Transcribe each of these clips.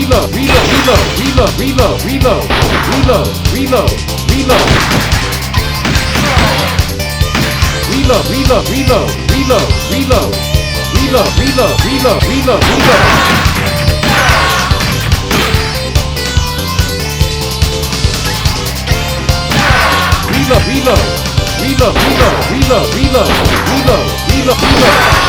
reload, reload, reload, reload, reload, reload, reload, reload, reload, reload, reload, reload, reload, reload, reload, reload, reload. Reload, reload, reload, reload, reload, reload, reload, reload, reload.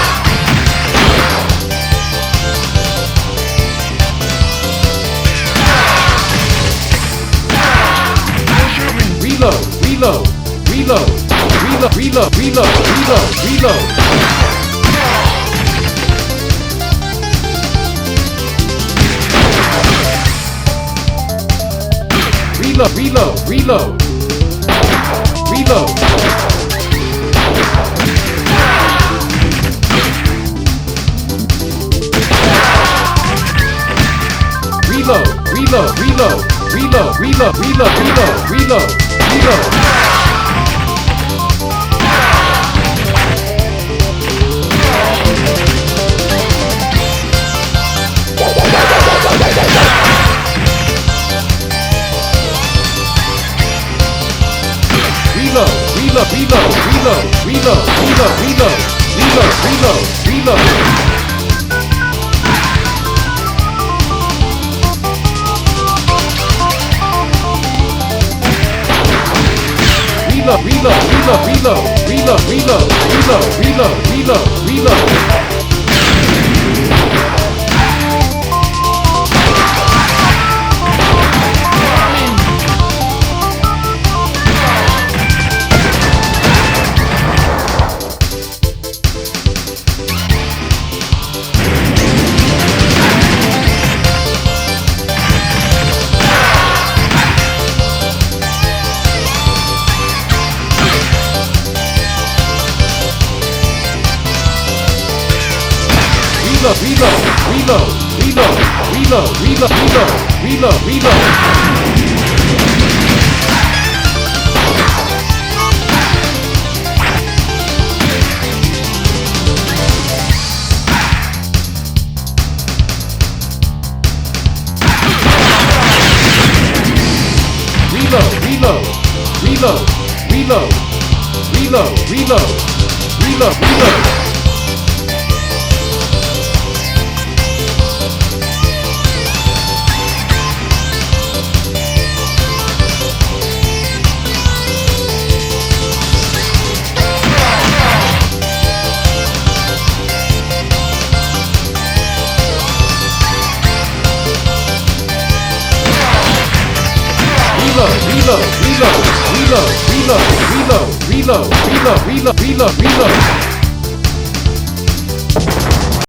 Reload, reload, reload, reload, reload, reload, reload, reload. Reload, reload, reload. Reload. Reload, reload, reload, reload, reload, reload, reload, reload, reload. Reload, reload, reload, reload, reload, reload, reload, reload, reload, reload. Reload, reload, reload, reload, reload, reload, reload, reload, reload, reload. Reload, reload, reload, reload, reload, reload, reload, reload. Reload, reload, reload, reload, reload, reload, reload, reload. Reload, reload, reload, reload, reload, reload, reload, reload, reload, reload.